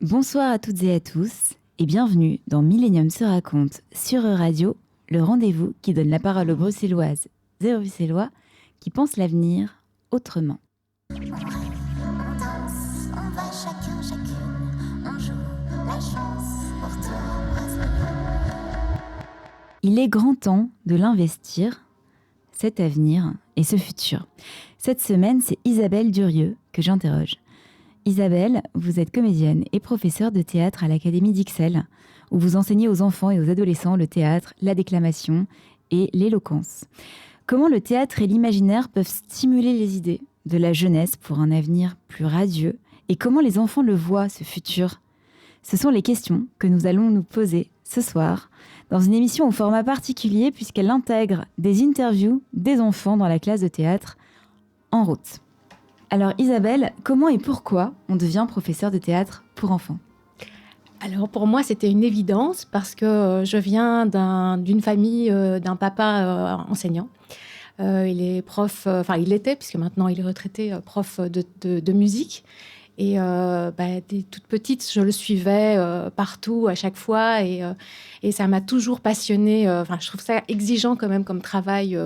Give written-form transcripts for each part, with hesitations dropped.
Bonsoir à toutes et à tous et bienvenue dans Millennium se raconte sur Radio, le rendez-vous qui donne la parole aux Bruxelloises et aux Bruxellois qui pensent l'avenir autrement. On danse, on va chacun, chacune, on joue la chance pour toi. Il est grand temps de l'investir, cet avenir et ce futur. Cette semaine, c'est Isabelle Durieux que j'interroge. Isabelle, vous êtes comédienne et professeure de théâtre à l'Académie d'Ixelles, où vous enseignez aux enfants et aux adolescents le théâtre, la déclamation et l'éloquence. Comment le théâtre et l'imaginaire peuvent stimuler les idées de la jeunesse pour un avenir plus radieux et comment les enfants le voient, ce futur? Ce sont les questions que nous allons nous poser ce soir dans une émission au format particulier puisqu'elle intègre des interviews des enfants dans la classe de théâtre en route. Alors Isabelle, comment et pourquoi on devient professeur de théâtre pour enfants? Alors pour moi, c'était une évidence parce que je viens d'une famille d'un papa enseignant. Il est prof, il était, puisque maintenant il est retraité, prof de musique. Et dès toute petite, je le suivais partout, à chaque fois. Et ça m'a toujours passionnée. Je trouve ça exigeant quand même comme travail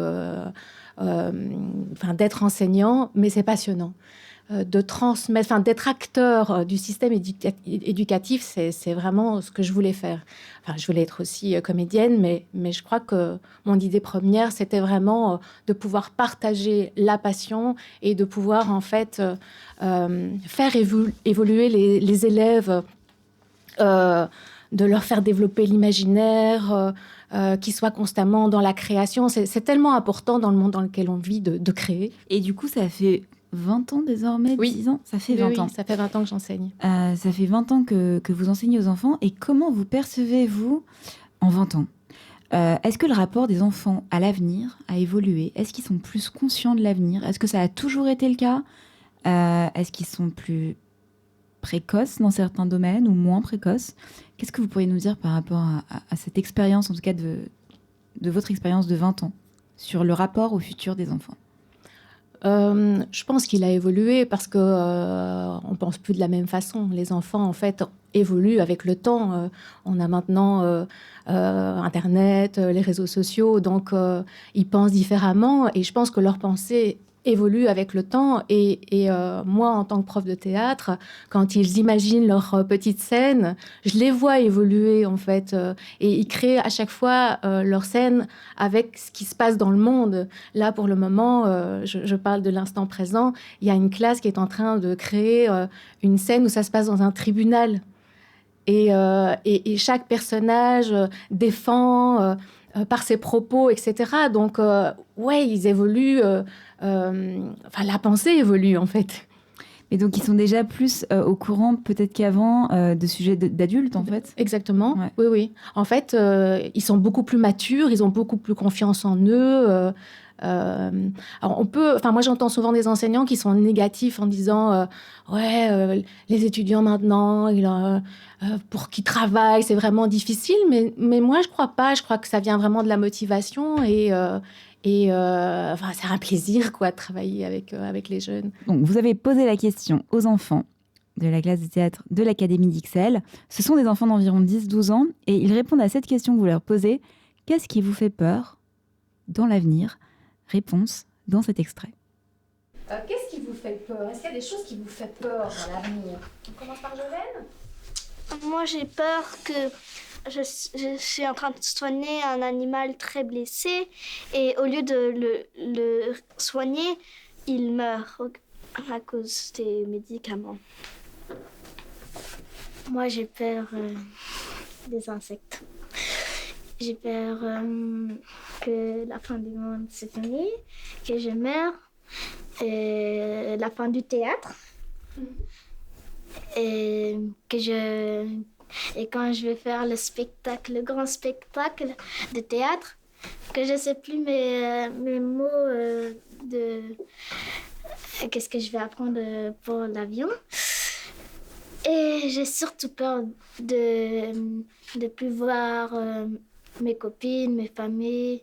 d'être enseignant, mais c'est passionnant. De transmettre, d'être acteur du système éducatif, c'est vraiment ce que je voulais faire. Je voulais être aussi comédienne, mais je crois que mon idée première, c'était vraiment de pouvoir partager la passion et de pouvoir en fait faire évoluer les élèves, de leur faire développer l'imaginaire, qu'ils soient constamment dans la création. C'est tellement important dans le monde dans lequel on vit de créer. Et du coup, ça fait 20 ans désormais, oui. 10 ans? Ça fait 20 ans. Oui, ça fait 20 ans que j'enseigne. Ça fait 20 ans que vous enseignez aux enfants. Et comment vous percevez-vous en 20 ans? Est-ce que le rapport des enfants à l'avenir a évolué? Est-ce qu'ils sont plus conscients de l'avenir? Est-ce que ça a toujours été le cas? Est-ce qu'ils sont plus précoces dans certains domaines ou moins précoces? Qu'est-ce que vous pourriez nous dire par rapport à cette expérience, en tout cas de votre expérience de 20 ans, sur le rapport au futur des enfants? Je pense qu'il a évolué parce que on pense plus de la même façon. Les enfants, en fait, évoluent avec le temps. On a maintenant Internet, les réseaux sociaux, donc ils pensent différemment. Et je pense que leur pensée évolue avec le temps. Et moi, en tant que prof de théâtre, quand ils imaginent leur petite scène, je les vois évoluer, en fait. Et ils créent à chaque fois leur scène avec ce qui se passe dans le monde. Là, pour le moment, je parle de l'instant présent. Il y a une classe qui est en train de créer une scène où ça se passe dans un tribunal. Et chaque personnage défend par ses propos, etc. Donc, ils évoluent. La pensée évolue, en fait. Et donc, ils sont déjà plus au courant, peut-être qu'avant, de sujets d'adultes, en fait? Exactement, ouais. Oui. En fait, ils sont beaucoup plus matures, ils ont beaucoup plus confiance en eux. Alors moi j'entends souvent des enseignants qui sont négatifs en disant les étudiants maintenant pour qu'ils travaillent c'est vraiment difficile, mais moi je crois pas, je crois que ça vient vraiment de la motivation et c'est un plaisir de travailler avec les jeunes. Donc vous avez posé la question aux enfants de la classe de théâtre de l'Académie d'Ixelles. Ce sont des enfants d'environ 10-12 ans et ils répondent à cette question que vous leur posez. Qu'est-ce qui vous fait peur dans l'avenir? Réponse dans cet extrait. Qu'est-ce qui vous fait peur? Est-ce qu'il y a des choses qui vous font peur dans l'avenir? On commence par Jolène. Moi, j'ai peur que je suis en train de soigner un animal très blessé et au lieu de le soigner, il meurt à cause des médicaments. Moi, j'ai peur des insectes. J'ai peur que la fin du monde se finisse, que je meure, et la fin du théâtre, et quand je vais faire le grand spectacle de théâtre, que je ne sais plus mes mots qu'est-ce que je vais apprendre pour l'avion. Et j'ai surtout peur de plus voir mes copines, mes familles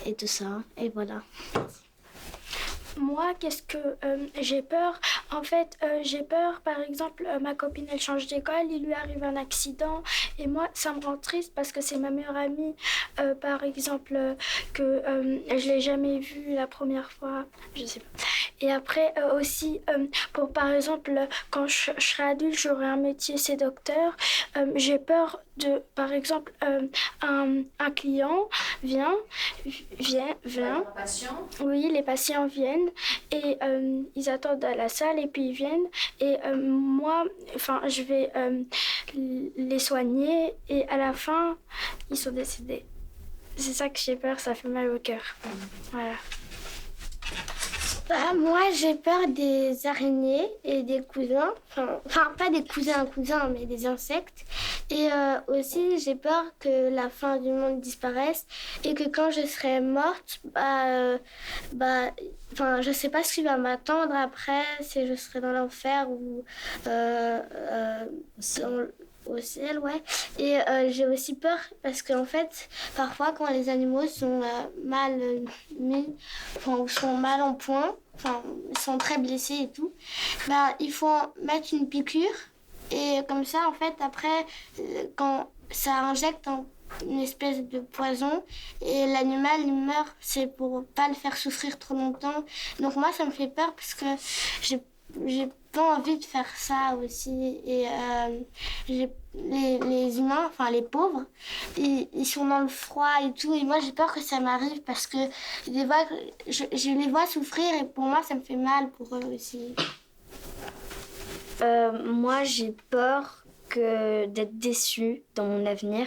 et tout ça. Et voilà. Moi, qu'est-ce que j'ai peur? En fait, j'ai peur, par exemple, ma copine, elle change d'école, il lui arrive un accident, et moi, ça me rend triste parce que c'est ma meilleure amie, par exemple, que je l'ai jamais vue la première fois, je sais pas. Et après, aussi, pour par exemple, quand je serai adulte, j'aurai un métier, c'est docteur, j'ai peur de, par exemple, un client vient. Un patient. Oui, les patients viennent et ils attendent à la salle et puis ils viennent et moi, enfin, je vais les soigner et à la fin, ils sont décédés. C'est ça que j'ai peur, ça fait mal au cœur. Voilà. Bah, moi, j'ai peur des araignées et des cousins. Enfin, pas des cousins, mais des insectes. Et aussi, j'ai peur que la fin du monde disparaisse et que quand je serai morte, je sais pas ce qui va m'attendre après, si je serai dans l'enfer ou au ciel, ouais. Et j'ai aussi peur parce qu'en fait, parfois, quand les animaux sont mal mis, ou sont mal en point, ils sont très blessés et tout, il faut mettre une piqûre. Et comme ça, en fait, après, quand ça injecte une espèce de poison et l'animal il meurt, c'est pour pas le faire souffrir trop longtemps. Donc moi, ça me fait peur parce que j'ai pas envie de faire ça aussi. Et les humains, enfin les pauvres, ils sont dans le froid et tout. Et moi, j'ai peur que ça m'arrive parce que des fois, je les vois souffrir et pour moi, ça me fait mal pour eux aussi. Moi, j'ai peur d'être déçue dans mon avenir.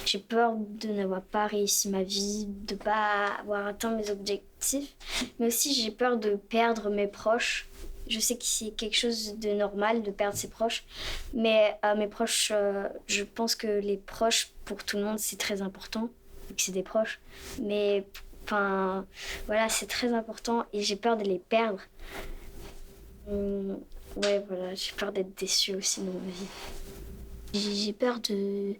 J'ai peur de n'avoir pas réussi ma vie, de ne pas avoir atteint mes objectifs. Mais aussi, j'ai peur de perdre mes proches. Je sais que c'est quelque chose de normal de perdre ses proches. Mais mes proches, je pense que les proches, pour tout le monde, c'est très important. Que c'est des proches. Mais voilà, c'est très important et j'ai peur de les perdre. Ouais, voilà, j'ai peur d'être déçue aussi dans ma vie. J'ai peur de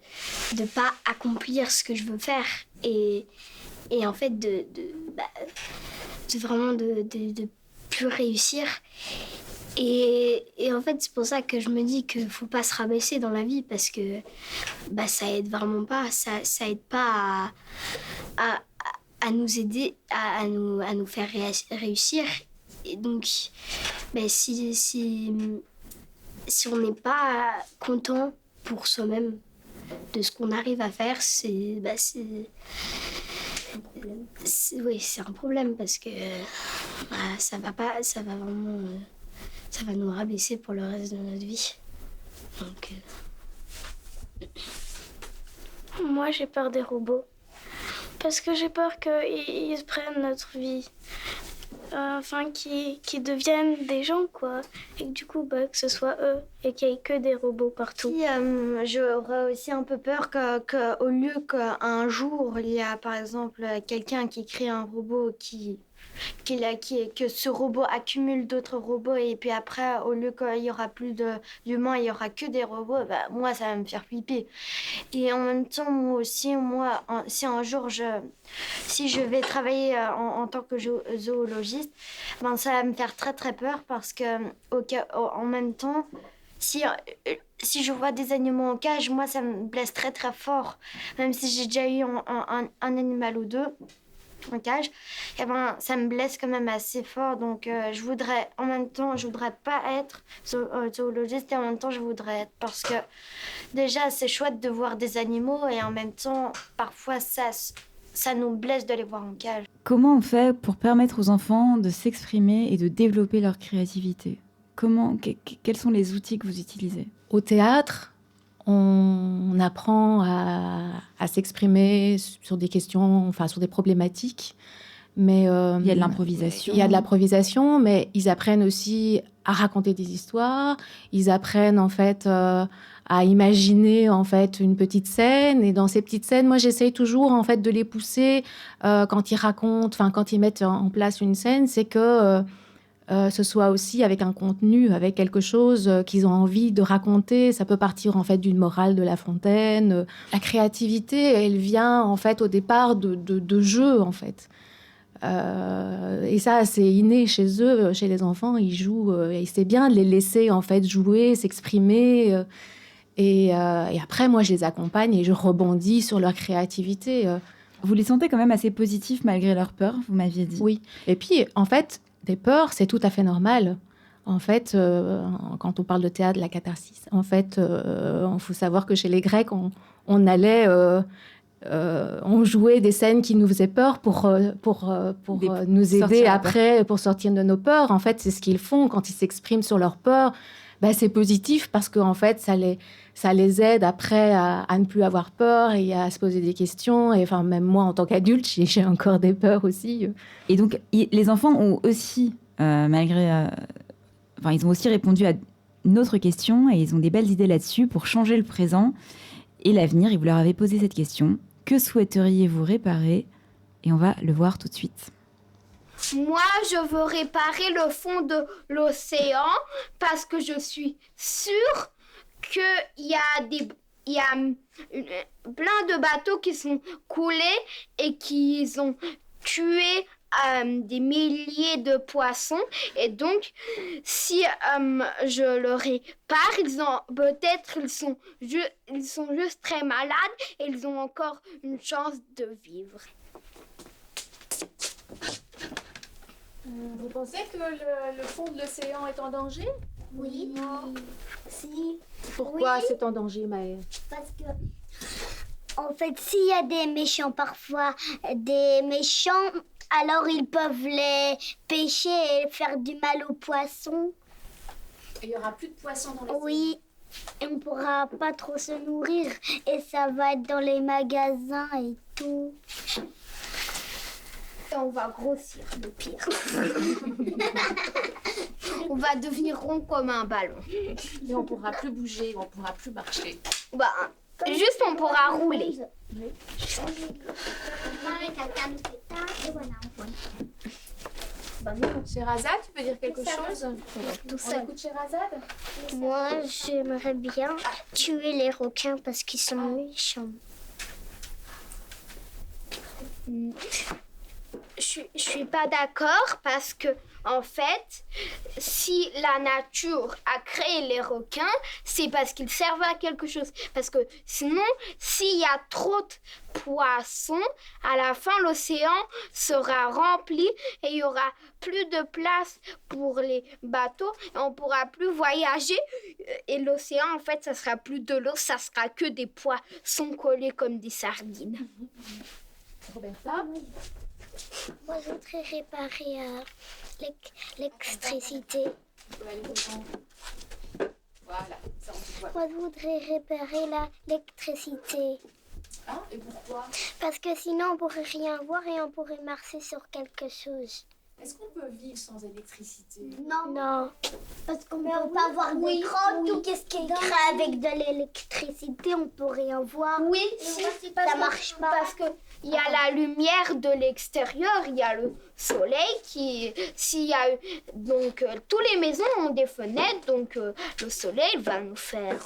pas accomplir ce que je veux faire et en fait de vraiment de plus réussir. Et en fait, c'est pour ça que je me dis qu'il faut pas se rabaisser dans la vie parce que ça aide vraiment pas, ça aide pas à nous aider, à nous faire réussir. Et donc, si on n'est pas content pour soi-même de ce qu'on arrive à faire, c'est un problème parce que ça va nous rabaisser pour le reste de notre vie. Donc, Moi, j'ai peur des robots parce que j'ai peur qu'ils prennent notre vie. Qui deviennent des gens, quoi. Et que du coup, que ce soit eux et qu'il n'y ait que des robots partout. J'aurais aussi un peu peur qu'au lieu qu'un jour, il y a par exemple quelqu'un qui crée un robot que ce robot accumule d'autres robots et puis après, au lieu qu'il y aura plus d'humains, il y aura que des robots, moi, ça va me faire flipper. Et en même temps, moi aussi, si un jour, si je vais travailler en tant que zoologiste, ça va me faire très, très peur parce que, en même temps, si je vois des animaux en cage, moi, ça me blesse très, très fort. Même si j'ai déjà eu un animal ou deux en cage, ça me blesse quand même assez fort. Donc, je voudrais pas être zoologiste et en même temps, je voudrais être. Parce que déjà, c'est chouette de voir des animaux et en même temps, parfois, ça nous blesse de les voir en cage. Comment on fait pour permettre aux enfants de s'exprimer et de développer leur créativité ? Quels sont les outils que vous utilisez ? Au théâtre, on apprend à s'exprimer sur des questions, sur des problématiques. Mais, il y a de l'improvisation. Il y a de l'improvisation, mais ils apprennent aussi à raconter des histoires. Ils apprennent en fait à imaginer en fait une petite scène. Et dans ces petites scènes, moi j'essaye toujours en fait de les pousser quand ils racontent, quand ils mettent en place une scène, c'est que ce soit aussi avec un contenu, avec quelque chose qu'ils ont envie de raconter. Ça peut partir en fait d'une morale de La Fontaine. La créativité, elle vient en fait au départ de jeux en fait. Et ça, c'est inné chez eux, chez les enfants. Ils jouent, et c'est bien de les laisser en fait jouer, s'exprimer. Et après, moi, je les accompagne et je rebondis sur leur créativité. Vous les sentez quand même assez positifs malgré leur peur, vous m'aviez dit. Oui. Et puis, en fait, des peurs, c'est tout à fait normal. En fait, quand on parle de théâtre, la catharsis, en fait, il faut savoir que chez les Grecs, on allait... on jouait des scènes qui nous faisaient peur pour nous aider après, pour sortir de nos peurs. En fait, c'est ce qu'ils font quand ils s'expriment sur leurs peurs. Ben, c'est positif parce qu'en fait, ça les aide après à ne plus avoir peur et à se poser des questions. Et enfin, même moi, en tant qu'adulte, j'ai encore des peurs aussi. Et donc, les enfants ont aussi, ils ont aussi répondu à une autre question et ils ont des belles idées là-dessus pour changer le présent et l'avenir. Et vous leur avez posé cette question. Que souhaiteriez-vous réparer? Et on va le voir tout de suite. Moi, je veux réparer le fond de l'océan parce que je suis sûre qu'il y a plein de bateaux qui sont coulés et qui ont tué des milliers de poissons. Et donc, si je le répare, ils sont juste très malades et ils ont encore une chance de vivre. Vous pensez que le fond de l'océan est en danger? Oui. Si. Pourquoi Oui. c'est en danger, Maë? Parce que, en fait, s'il y a des méchants parfois, des méchants, alors ils peuvent les pêcher et faire du mal aux poissons. Il n'y aura plus de poissons dans l'océan. Oui. Et on ne pourra pas trop se nourrir. Et ça va être dans les magasins et tout. Et on va grossir, le pire. On va devenir rond comme un ballon. Et on ne pourra plus bouger, on ne pourra plus marcher. Bah, juste on pourra rouler. Sherazade, tu peux dire quelque chose? On écoute Sherazade? Moi, j'aimerais bien tuer les requins parce qu'ils sont méchants. Je suis pas d'accord parce que, en fait, si la nature a créé les requins, c'est parce qu'ils servent à quelque chose. Parce que sinon, s'il y a trop de poissons, à la fin, l'océan sera rempli et il y aura plus de place pour les bateaux et on pourra plus voyager. Et l'océan, en fait, ça sera plus de l'eau, ça sera que des poissons collés comme des sardines. Roberta? Moi, je voudrais réparer l'électricité. Voilà, ça on voit. Moi, je voudrais réparer l'électricité. Hein? Et pourquoi? Parce que sinon, on pourrait rien voir et on pourrait marcher sur quelque chose. Est-ce qu'on peut vivre sans électricité? Non. Parce qu'on ne peut pas voir d'écran. Tout ce qui est créé avec de l'électricité, on peut rien voir. Oui, ça marche pas. Parce qu'il y a la lumière de l'extérieur, il y a le soleil donc toutes les maisons ont des fenêtres, donc le soleil va nous faire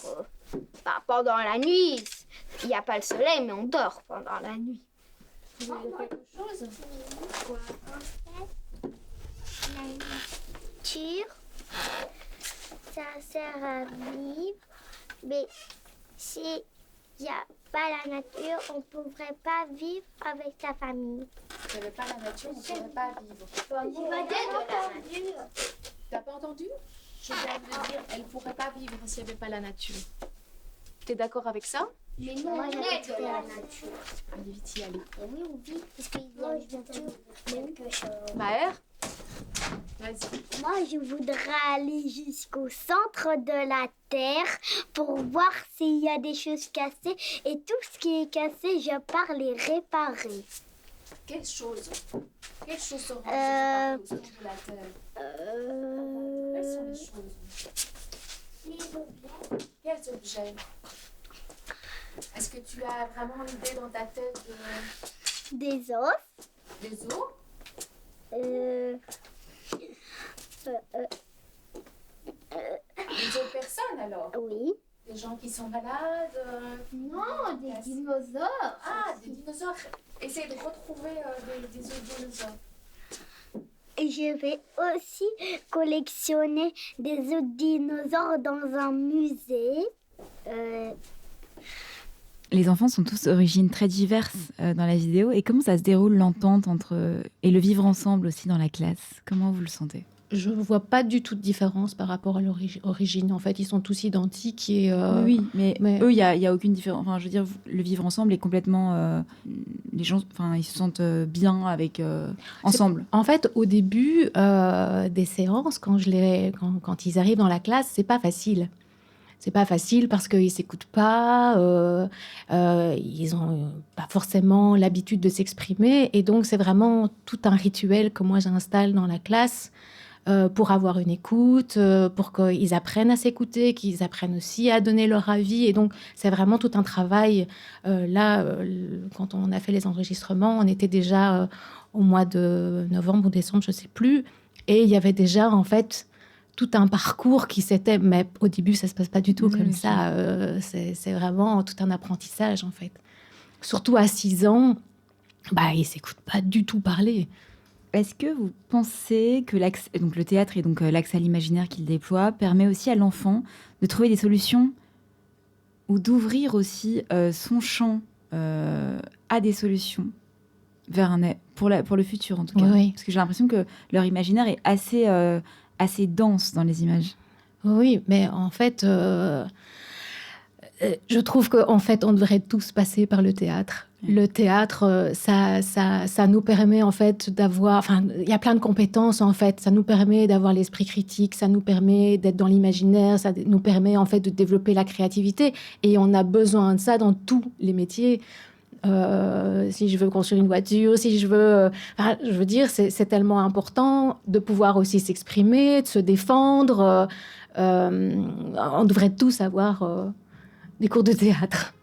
pendant la nuit. Il n'y a pas le soleil, mais on dort pendant la nuit. Vous voulez dire quelque chose? Quoi? La nature, ça sert à vivre, mais s'il n'y a pas la nature, on ne pourrait pas vivre avec sa famille. S'il n'y avait pas la nature, on ne pourrait pas vivre. T'as pas entendu? Je viens de dire, elle ne pourrait pas vivre s'il n'y avait pas la nature. T'es d'accord avec ça? Mais non, moi j'habite à la nature. Allez vite y aller. Et oui, on vit, parce qu'il y a quelque chose. Maër? Vas-y. Moi, je voudrais aller jusqu'au centre de la Terre pour voir s'il y a des choses cassées. Et tout ce qui est cassé, je pars les réparer. Quelle chose? Quelle chose sera au centre de la Terre? Quelles sont les choses? Les objets. Quels objets? Est-ce que tu as vraiment l'idée dans ta tête Des os. des os? Des autres personnes alors? Oui. Des gens qui sont malades? Non, des dinosaures. Ah, des dinosaures. Essaye de retrouver des autres dinosaures. Je vais aussi collectionner des œufs de dinosaures dans un musée. Les enfants sont tous d'origines très diverses dans la vidéo. Et comment ça se déroule l'entente et le vivre ensemble aussi dans la classe? Comment vous le sentez? Je ne vois pas du tout de différence par rapport à l'origine. En fait, ils sont tous identiques. Et, oui, mais eux, il y a aucune différence. Enfin, je veux dire, le vivre ensemble est complètement... les gens, enfin, ils se sentent bien avec ensemble. En fait, au début des séances, quand ils arrivent dans la classe, c'est pas facile. C'est pas facile parce qu'ils s'écoutent pas, ils ont pas forcément l'habitude de s'exprimer, et donc c'est vraiment tout un rituel que moi j'installe dans la classe. Pour avoir une écoute, pour qu'ils apprennent à s'écouter, qu'ils apprennent aussi à donner leur avis. Et donc, c'est vraiment tout un travail. Quand on a fait les enregistrements, on était déjà au mois de novembre ou décembre, je ne sais plus. Et il y avait déjà, en fait, tout un parcours qui s'était... Mais au début, ça ne se passe pas du tout comme ça. C'est vraiment tout un apprentissage, en fait. Surtout à 6 ans, ils ne s'écoutent pas du tout parler. Est-ce que vous pensez que le théâtre et donc l'accès à l'imaginaire qu'il déploie permet aussi à l'enfant de trouver des solutions ou d'ouvrir aussi son champ à des solutions pour le futur en tout cas? Oui. Parce que j'ai l'impression que leur imaginaire est assez dense dans les images. Oui, mais en fait, je trouve qu'en fait, on devrait tous passer par le théâtre. Le théâtre, ça nous permet en fait d'avoir... Enfin, il y a plein de compétences en fait. Ça nous permet d'avoir l'esprit critique, ça nous permet d'être dans l'imaginaire, ça nous permet en fait de développer la créativité. Et on a besoin de ça dans tous les métiers. Si je veux construire une voiture, si je veux... je veux dire, c'est tellement important de pouvoir aussi s'exprimer, de se défendre. On devrait tous avoir des cours de théâtre.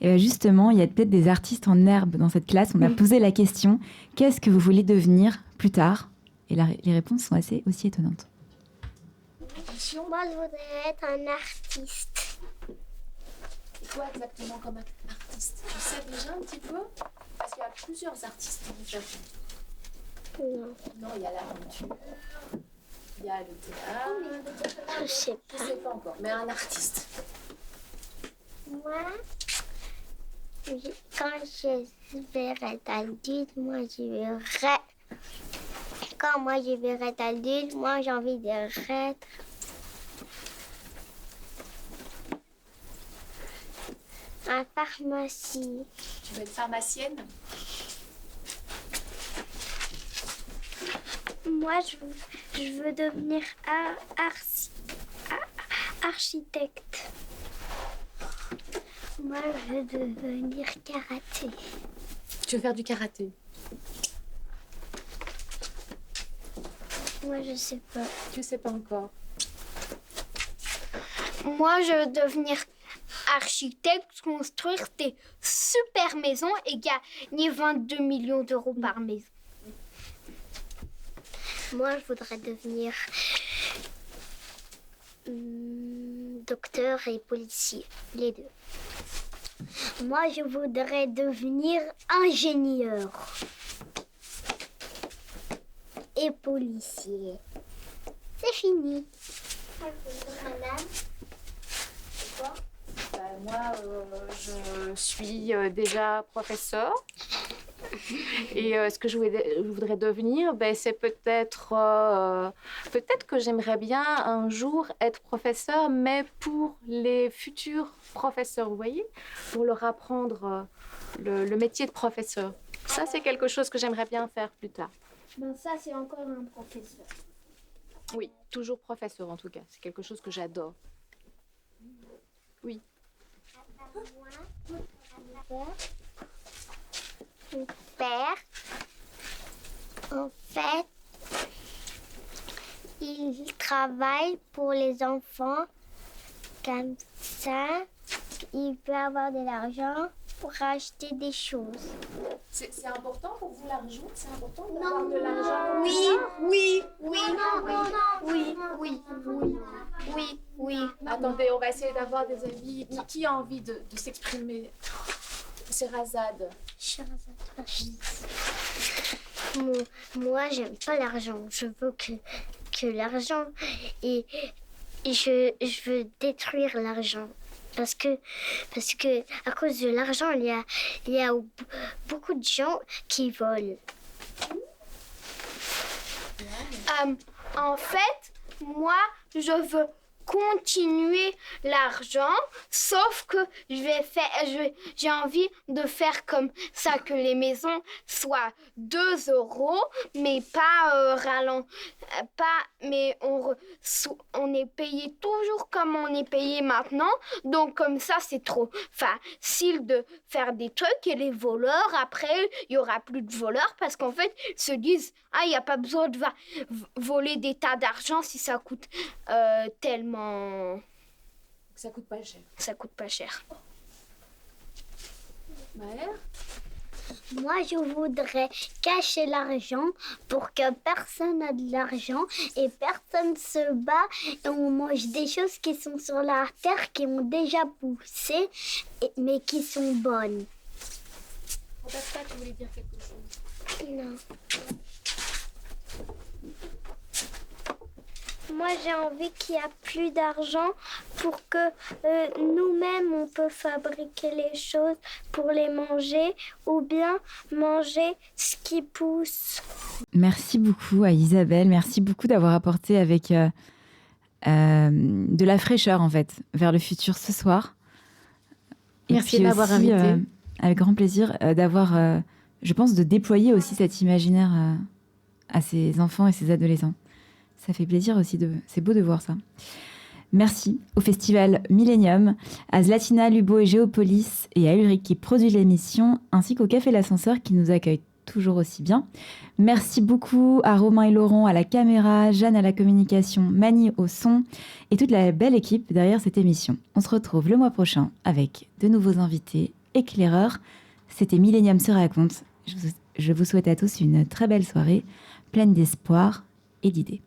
Et bien justement, il y a peut-être des artistes en herbe dans cette classe. On a posé la question, qu'est-ce que vous voulez devenir plus tard? Et les réponses sont aussi étonnantes. Moi, je voudrais être un artiste. Et quoi exactement comme artiste? Tu sais déjà un petit peu? Parce qu'il y a plusieurs artistes en fait. Non, il y a la peinture, il y a le théâtre. Je sais pas encore, mais un artiste. Moi, quand je verrai être adulte, quand moi je verrai être adulte, moi j'ai envie d'être en pharmacie. Tu veux être pharmacienne? Moi, je veux devenir architecte. Moi, je veux devenir karaté. Tu veux faire du karaté? Moi, je sais pas. Tu sais pas encore. Moi, je veux devenir architecte, construire des super maisons et gagner 22 millions d'euros par maison. Moi, je voudrais devenir docteur et policier, les deux. Moi, je voudrais devenir ingénieur et policier. C'est fini. Madame? C'est quoi? Moi, je suis déjà professeure. Et ce que je voudrais devenir, c'est peut-être que j'aimerais bien un jour être professeur, mais pour les futurs professeurs, vous voyez, pour leur apprendre le métier de professeur. Ça, c'est quelque chose que j'aimerais bien faire plus tard. Ça, c'est encore un professeur. Oui, toujours professeur en tout cas. C'est quelque chose que j'adore. Oui. Mon père, en fait, il travaille pour les enfants. Comme ça, il peut avoir de l'argent pour acheter des choses. C'est important pour vous l'argent? C'est important d'avoir de l'argent? Oui. Attendez, on va essayer d'avoir des avis. Qui a envie de s'exprimer? Sherazade. Moi, j'aime pas l'argent. Je veux que l'argent et je veux détruire l'argent. Parce que à cause de l'argent, il y a beaucoup de gens qui volent. En fait, moi, je veux continuer l'argent, sauf que j'ai envie de faire comme ça, que les maisons soient 2 €, mais pas mais on est payé toujours comme on est payé maintenant, donc comme ça c'est trop facile de faire des trucs, et les voleurs, après il y aura plus de voleurs parce qu'en fait ils se disent il n'y a pas besoin de voler des tas d'argent si ça coûte tellement. Ça coûte pas cher. Ça coûte pas cher. Maëlle? Moi, je voudrais cacher l'argent pour que personne n'a de l'argent et personne se bat et on mange des choses qui sont sur la terre, qui ont déjà poussé, mais qui sont bonnes. Roberta, tu voulais dire quelque chose? Non. Moi, j'ai envie qu'il y ait plus d'argent pour que nous-mêmes, on peut fabriquer les choses pour les manger ou bien manger ce qui pousse. Merci beaucoup à Isabelle. Merci beaucoup d'avoir apporté avec de la fraîcheur, en fait, vers le futur ce soir. Merci de m'avoir invitée. Avec grand plaisir d'avoir, je pense, de déployer aussi cet imaginaire à ces enfants et ces adolescents. Ça fait plaisir aussi, c'est beau de voir ça. Merci au festival Millennium, à Zlatina, Lubo et Géopolis et à Ulrich qui produit l'émission, ainsi qu'au Café L'Ascenseur qui nous accueille toujours aussi bien. Merci beaucoup à Romain et Laurent à la caméra, Jeanne à la communication, Mani au son et toute la belle équipe derrière cette émission. On se retrouve le mois prochain avec de nouveaux invités, éclaireurs. C'était Millennium se raconte. Je vous souhaite à tous une très belle soirée, pleine d'espoir et d'idées.